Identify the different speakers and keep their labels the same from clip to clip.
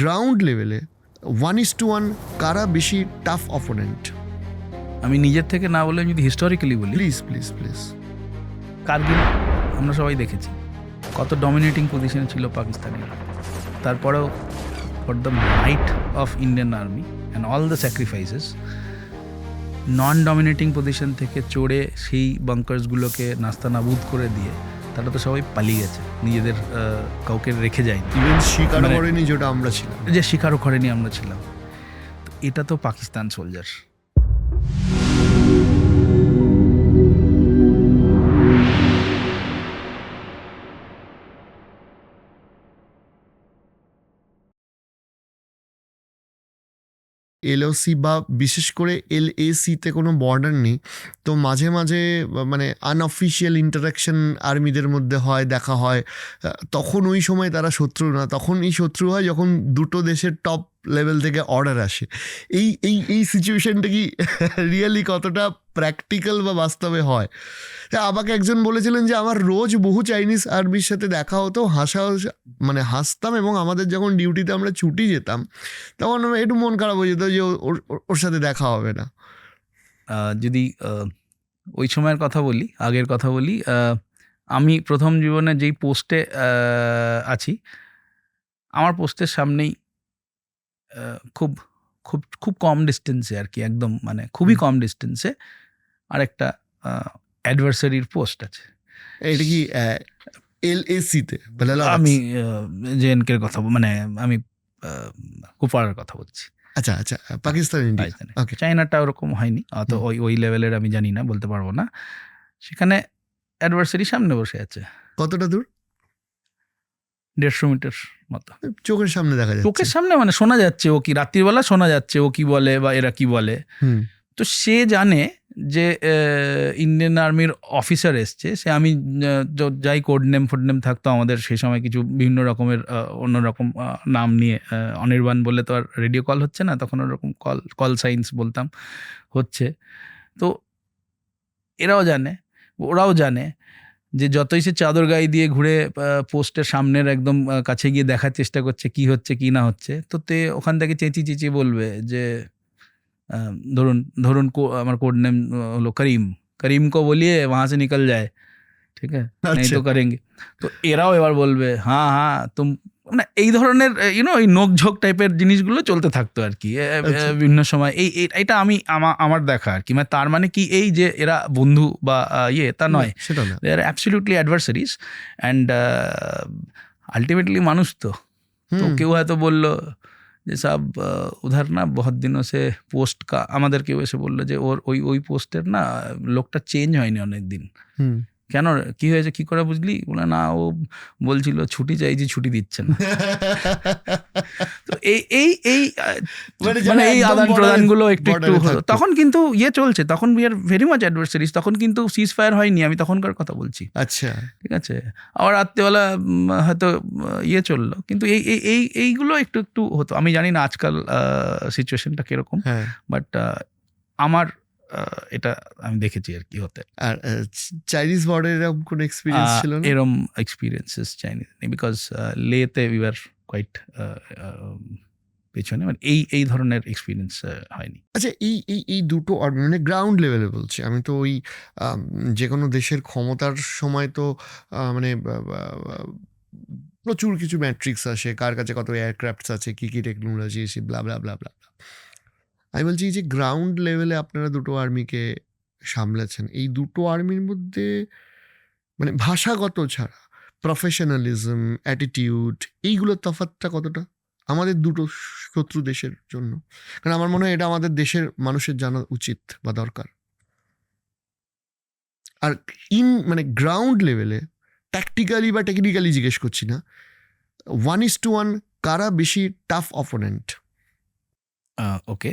Speaker 1: Ground লেভেলে 1:1 কারা বেশি টাফ অপোনেন্ট?
Speaker 2: আমি নিজের থেকে না বলে যদি হিস্টোরিক্যালি বলি,
Speaker 1: প্লিজ প্লিজ প্লিজ।
Speaker 2: কার্গিল আমরা সবাই দেখেছি কত ডমিনেটিং পজিশনে ছিল পাকিস্তানিরা। তারপরেও for the might of Indian army and all the sacrifices, non dominating position থেকে চড়ে সেই বাঙ্কার্সগুলোকে নাস্তানাবুদ করে দিয়ে তারা তো সবাই পালিয়ে গেছে, নিজেদের কাউকে রেখে যায়নি।
Speaker 1: ইভেন স্বীকার করেনি যেটা আমরা ছিলাম,
Speaker 2: যে স্বীকারও করেনি আমরা ছিলাম। তো এটা তো পাকিস্তান সোলজার।
Speaker 1: এলওসি বা বিশেষ করে LAC-তে কোনো বর্ডার নেই, তো মাঝে মাঝে মানে আনঅফিসিয়াল ইন্টারাকশন আর্মিদের মধ্যে হয়, দেখা হয়। তখন ওই সময় তারা শত্রু না, তখন এই শত্রু হয় যখন দুটো দেশের টপ লেভেল থেকে অর্ডার আসে। এই এই এই সিচুয়েশনটা কি রিয়েলি কতটা প্র্যাকটিক্যাল বা বাস্তবে হয়? আমাকে একজন বলেছিলেন যে আমার রোজ বহু চাইনিজ আর্মির সাথে দেখা হতো, মানে হাসতাম, এবং আমাদের যখন ডিউটিতে আমরা ছুটি যেতাম তখন একটু মন খারাপ হয়ে যেত যে ওর সাথে দেখা হবে না।
Speaker 2: যদি ওই সময়ের কথা বলি, আগের কথা বলি, আমি প্রথম জীবনে যেই পোস্টে আছি, আমার পোস্টের সামনেই খুব খুব খুব কম ডিস্টেন্সে আর কি, একদম মানে খুবই কম ডিস্টেন্সে আরেকটা অ্যাডভার্সারির পোস্ট আছে।
Speaker 1: এটা কি LAC-তে?
Speaker 2: আমি JNK-র কথা মানে আমি কুপারের কথা বলছি।
Speaker 1: আচ্ছা আচ্ছা, পাকিস্তান, ইন্ডিয়া। ওকে,
Speaker 2: চায়নাটা ওরকম হয়নি, অত ওই লেভেলের আমি জানি না, বলতে পারবো না। সেখানে অ্যাডভার্সারি সামনে বসে আছে।
Speaker 1: কতটা দূর?
Speaker 2: 150 মিটার মতো।
Speaker 1: চোখের সামনে দেখা যাচ্ছে?
Speaker 2: চোখের সামনে মানে শোনা যাচ্ছে ও কি, রাত্রিবেলা শোনা যাচ্ছে ও কি বলে বা এরা কি বলে। তো সে জানে যে ইন্ডিয়ান আর্মির অফিসার এসছে। সে আমি যাই কোড নেম থাকতো আমাদের সেই সময়, কিছু বিভিন্ন রকমের অন্যরকম নাম নিয়ে, অনির্বাণ বলে তো আর রেডিও কল হচ্ছে না, তখন ওরকম কল সাইন্স বলতাম হচ্ছে। তো ওরাও জানে যে যতই সে চাদর গায়ে দিয়ে ঘুরে পোস্টের সামনের একদম কাছে গিয়ে দেখার চেষ্টা করছে কি হচ্ছে কি না হচ্ছে, তো ওখান থেকে চেঁচিয়ে বলবে যে ধরুন আমার কোড নেম হলো করিম কো বলিয়ে वहां से निकल जाए, ঠিক আছে, নেই তো করেঙ্গে। তো এরাও এবার বলবে হ্যাঁ হ্যাঁ তুম, মানে এই ধরনের এই নোকঝোঁক টাইপের জিনিসগুলো চলতে থাকতো আর কি বিভিন্ন সময়। এইটা আমার দেখা আর কি। মানে তার মানে কি এই যে এরা বন্ধু বা তা নয়, দে আর অ্যাবসলিউটলি অ্যাডভার্সারিজ। অ্যান্ড আলটিমেটলি মানুষ তো কেউ হয়তো বললো যে সব উধার না বহুত দিনও সে পোস্ট কা, আমাদের কেউ এসে বললো যে ওই পোস্টের না লোকটা চেঞ্জ হয়নি অনেক দিন। কেন, কি হয়েছে, কি করে বুঝলি? বলে না, ও বলছিল ছুটি চাইছি, ছুটি দিচ্ছে না। তো এই আদান প্রদানগুলো একটু হলো। তখন কিন্তু চলছে, তখন উই আর ভেরি মাচ অ্যাডভার্সারিজ। তখন কিন্তু সিজ ফায়ার হয়নি, আমি তখনকার কথা বলছি।
Speaker 1: আচ্ছা, ঠিক
Speaker 2: আছে। আবার রাত্রেবেলা হয়তো চললো, কিন্তু এইগুলো একটু হতো। আমি জানি না আজকাল সিচুয়েশনটা কিরকম, বাট আমার এটা আমি দেখেছি আর কি হতে।
Speaker 1: আর চাইনিজ বর্ডারে এরকম কোনো এক্সপিরিয়েন্স ছিল না?
Speaker 2: এরকম এক্সপিরিয়েন্সেস চাইনিজ নেই, বিকজ লেতে উই আর কোয়াইট পেছনে, মানে এই ধরনের এক্সপিরিয়েন্স হয়নি।
Speaker 1: আচ্ছা, এই দুটো মানে গ্রাউন্ড লেভেলে বলছি আমি, তো ওই যে কোনো দেশের ক্ষমতার সময় তো মানে প্রচুর কিছু ম্যাট্রিক্স আসে, কার কাছে কত এয়ারক্রাফটস আছে, কী কী টেকনোলজি এসে ব্লা ব্লা ব্লা ব্লা। আমি বলছি যে গ্রাউন্ড লেভেলে আপনারা দুটো আর্মিকে সামলেছেন, এই দুটো আর্মির মধ্যে মানে ভাষাগত ছাড়া প্রফেশনালিজম, অ্যাটিটিউড, এইগুলোর তফাৎটা কতটা আমাদের দুটো শত্রু দেশের জন্য? কারণ আমার মনে হয় এটা আমাদের দেশের মানুষের জানা উচিত বা দরকার। আর মানে গ্রাউন্ড লেভেলে ট্যাকটিক্যালি বা টেকনিক্যালি জিজ্ঞেস করছি না, 1:1 কারা বেশি টাফ অপোনেন্ট?
Speaker 2: ওকে,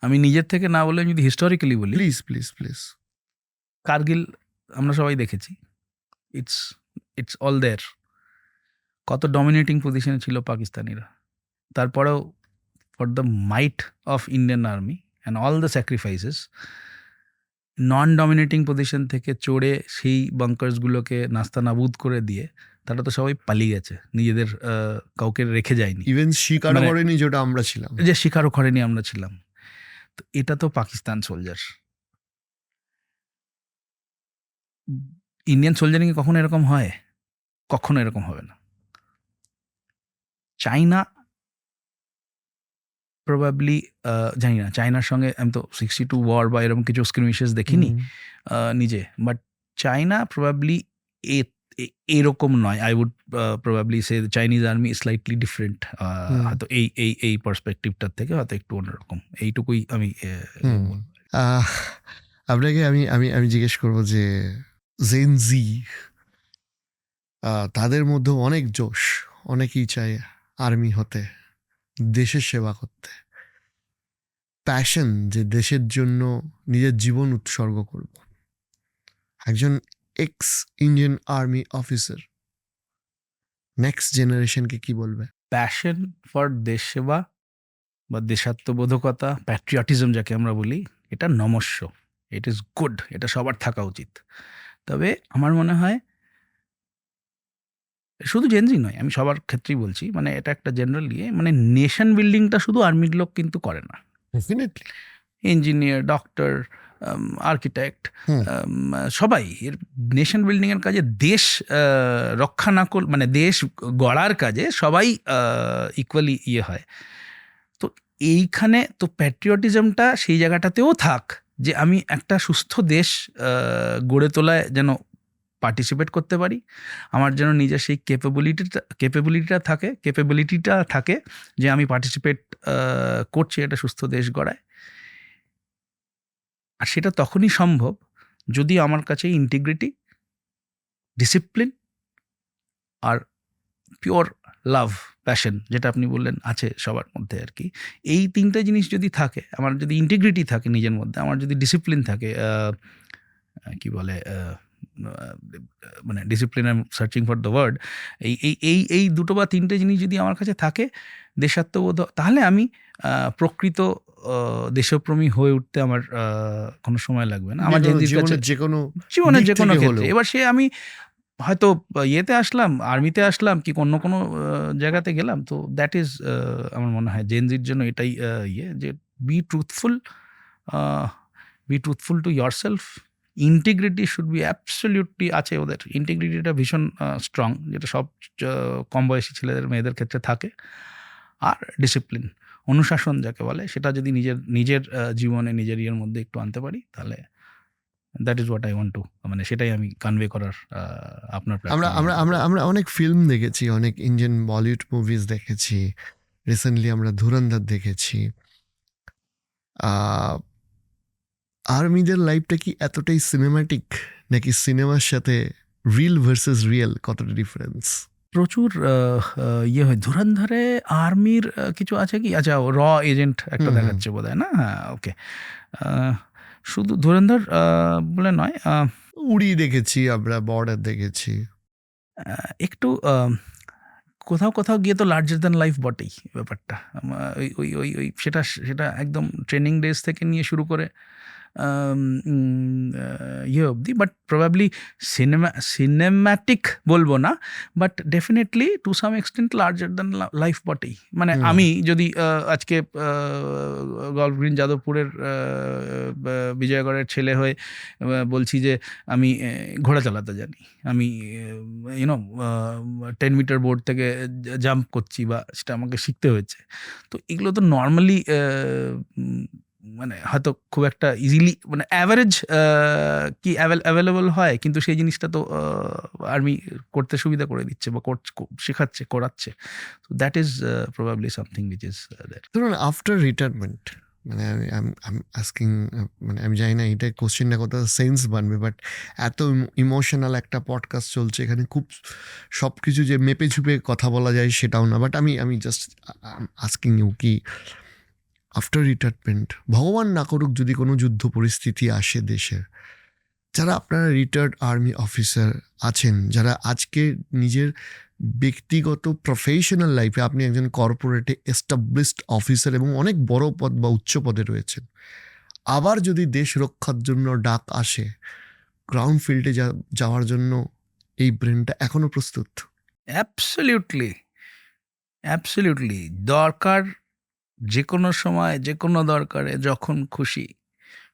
Speaker 2: আমি নিজের থেকে না বলে যদি হিস্টোরিক্যালি বলি,
Speaker 1: প্লিজ প্লিজ প্লিজ।
Speaker 2: কার্গিল আমরা সবাই দেখেছি, ইটস অল দেয়ার। কত ডমিনেটিং পজিশনে ছিল পাকিস্তানিরা। তারপরেও for the might of Indian army and all the sacrifices, non dominating position থেকে চড়ে সেই বাঙ্কার্সগুলোকে নাস্তানাবুদ করে দিয়ে তারা তো সবাই পালিয়ে গেছে, নিজেদের কাউকে রেখে যায়নি,
Speaker 1: ইভেন স্বীকার
Speaker 2: মানে-
Speaker 1: করেনি যেটা আমরা ছিলাম।
Speaker 2: যে শিকারও করেনি আমরা ছিলাম। তো এটা তো পাকিস্তান সোলজার। ইন্ডিয়ান সোলজারিং এ কখনো এরকম হয়? কখনো এরকম হবে না। চাইনা প্রবাবলি, জানি না, চায়নার সঙ্গে আমি তো 62 ওয়ার বা এরকম কিছু স্ক্রিমিশেস দেখিনি নিজে, বাট চায়না প্রবাবলি এরকম নয়। I would probably say Chinese army slightly different, হয়তো এই পার্সপেক্টিভটার থেকে হয়তো একটু অন্যরকম, এইটুকুই আমি বলবো।
Speaker 1: আপনাকে আমি আমি আমি জিজ্ঞেস করবো যে জেন জি, তাদের মধ্যে অনেক জোশ, অনেকেই চায় আর্মি হতে, দেশের সেবা করতে, প্যাশন যে দেশের জন্য নিজের জীবন উৎসর্গ করব। একজন ex Indian army officer next জেনারেশনকে কি বলবে?
Speaker 2: প্যাশন ফর দেশ সেবা বা দেশাত্মবোধকতা, প্যাট্রিয়টিজম যাকে আমরা বলি, এটা নমস্য, ইট ইজ গুড, এটা সবার থাকা উচিত। তবে আমার মনে হয় শুধু জেনজি নয়, আমি সবার ক্ষেত্রেই বলছি, মানে এটা একটা জেনারেল ইয়ে, মানে নেশন বিল্ডিংটা শুধু আর্মির লোক কিন্তু করে না।
Speaker 1: ডেফিনেটলি
Speaker 2: ইঞ্জিনিয়ার, ডক্টর, আর্কিটেক্ট, সবাই এর নেশন বিল্ডিংয়ের কাজে, দেশ রক্ষা না করলে, মানে দেশ গড়ার কাজে সবাই ইকুয়ালি ইয়ে হয়। তো এইখানে তো প্যাট্রিয়টিজমটা সেই জায়গাটাতেও থাক, যে আমি একটা সুস্থ দেশ গড়ে তোলায় যেন পার্টিসিপেট করতে পারি, আমার যেন নিজের সেই ক্যাপেবিলিটিটা থাকে যে আমি পার্টিসিপেট করছি একটা সুস্থ দেশ গড়ায়। আর সেটা তখনই সম্ভব যদি আমার কাছে ইন্টিগ্রিটি, ডিসিপ্লিন আর পিওর লাভ, প্যাশন, যেটা আপনি বললেন আছে সবার মধ্যে আর কি, এই তিনটে জিনিস যদি থাকে, আমার যদি ইন্টিগ্রিটি থাকে নিজের মধ্যে, আমার যদি ডিসিপ্লিন থাকে, কি বলে, মানে discipline, I am searching for the word, এই দুটো বা তিনটে জিনিস যদি আমার কাছে থাকে, দেশাত্মবোধ, তাহলে আমি প্রকৃত দেশপ্রেমী হয়ে উঠতে আমার কোনো সময় লাগবে না। আমার জেনজির কাছে জীবনের যে কোনো ক্ষেত্রে, এবার সে আমি হয়তো ইয়েতে আসলাম, আর্মিতে আসলাম, কি অন্য কোনো জায়গাতে গেলাম, তো দ্যাট ইজ আমার মনে হয় জেনজির জন্য এটাই ইয়ে, যে be truthful to yourself. Integrity should be absolutely আছে ওদের, ইন্টিগ্রিটিটা ভীষণ স্ট্রং, যেটা সব কম বয়সী ছেলেদের মেয়েদের ক্ষেত্রে থাকে। আর ডিসিপ্লিন, অনুশাসন যাকে বলে, সেটা যদি নিজের জীবনে, নিজের ইয়ের মধ্যে একটু আনতে পারি, তাহলে that is what I want to, মানে সেটাই আমি কনভে করার আপনার
Speaker 1: আমরা অনেক ফিল্ম দেখেছি, অনেক ইন্ডিয়ান বলিউড মুভিজ দেখেছি, রিসেন্টলি আমরা ধুরন্ধর দেখেছি। আর্মিদের লাইফটা কি এতটাই সিনেম্যাটিক, নাকি সিনেমার সাথে রিল ভার্সেস রিয়েল কতটা ডিফারেন্স?
Speaker 2: প্রচুর ইয়ে হয় ধুরন্ধরে। আর্মির কিছু আছে কি? আচ্ছা, র এজেন্ট একটা দেখাচ্ছে বোধ হয় না? হ্যাঁ, ওকে। শুধু ধুরন্ধর বলে নয়,
Speaker 1: উড়ি দেখেছি আমরা, বর্ডার দেখেছি।
Speaker 2: একটু কোথাও গিয়ে তো লার্জার দ্যান লাইফ বটেই ব্যাপারটা। ওই সেটা একদম ট্রেনিং ডেজ থেকে নিয়ে শুরু করে ইয়ে অবধি, বাট প্রবাবলি সিনেম্যাটিক বলবো না, but definitely to some extent larger than life বটেই। মানে আমি যদি আজকে গল্ফগ্রিন যাদবপুরের বিজয়গড়ের ছেলে হয়ে বলছি যে আমি ঘোড়া চালাতে জানি, আমি 10 মিটার বোর্ড থেকে জাম্প করছি, বা সেটা আমাকে শিখতে হয়েছে, তো এগুলো তো নর্মালি মানে হয়তো খুব একটা ইজিলি, মানে অ্যাভারেজ কি অ্যাভেলেবল হয়, কিন্তু সেই জিনিসটা তো আর্মি করতে সুবিধা করে দিচ্ছে বা শেখাচ্ছে, করাচ্ছে। তো that is probably something which is that.
Speaker 1: ধরুন আফটার রিটায়ারমেন্ট, মানে আমি আস্কিং, মানে আমি জানি না এটা কোশ্চেনটা কত সেন্স বানবে, বাট এত ইমোশনাল একটা পডকাস্ট চলছে এখানে, খুব সব কিছু যে মেপে চুপে কথা বলা যায় সেটাও না, বাট আমি জাস্ট আস্কিং ইউ কি আফটার রিটায়ারমেন্ট, ভগবান না করুক যদি কোনো যুদ্ধ পরিস্থিতি আসে দেশের, যারা আপনারা রিটায়ার্ড আর্মি অফিসার আছেন, যারা আজকে নিজের ব্যক্তিগত প্রফেশনাল লাইফে, আপনি একজন কর্পোরেটে এস্টাবলিশড অফিসার এবং অনেক বড় পদ বা উচ্চ পদে রয়েছেন, আবার যদি দেশ রক্ষার জন্য ডাক আসে, গ্রাউন্ড ফিল্ডে যাওয়ার জন্য এই ব্রেনটা এখনো প্রস্তুত?
Speaker 2: অ্যাবসলিউটলি, অ্যাবসলিউটলি দরকার, যে কোনো সময় যে কোনো দরকারে যখন খুশি,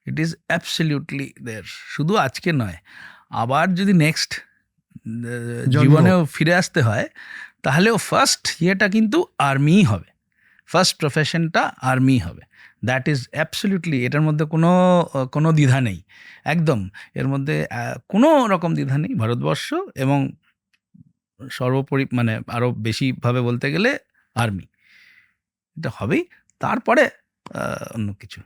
Speaker 2: ইট ইজ অ্যাবসলিউটলি দেয়ার। শুধু আজকে নয়, আবার যদি নেক্সট
Speaker 1: জন্ম।
Speaker 2: জীবনেও ফিরে আসতে হয়, তাহলেও ফার্স্ট ইয়েটা কিন্তু আর্মিই হবে, ফার্স্ট প্রফেশনটা আর্মি হবে। দ্যাট ইজ অ্যাবসলিউটলি, এটার মধ্যে কোনো দ্বিধা নেই, একদম এর মধ্যে কোনো রকম দ্বিধা নেই। ভারতবর্ষ এবং সর্বোপরি মানে আরও বেশিভাবে বলতে গেলে আর্মি, এটা হবেই, তারপরে অন্য কিছু।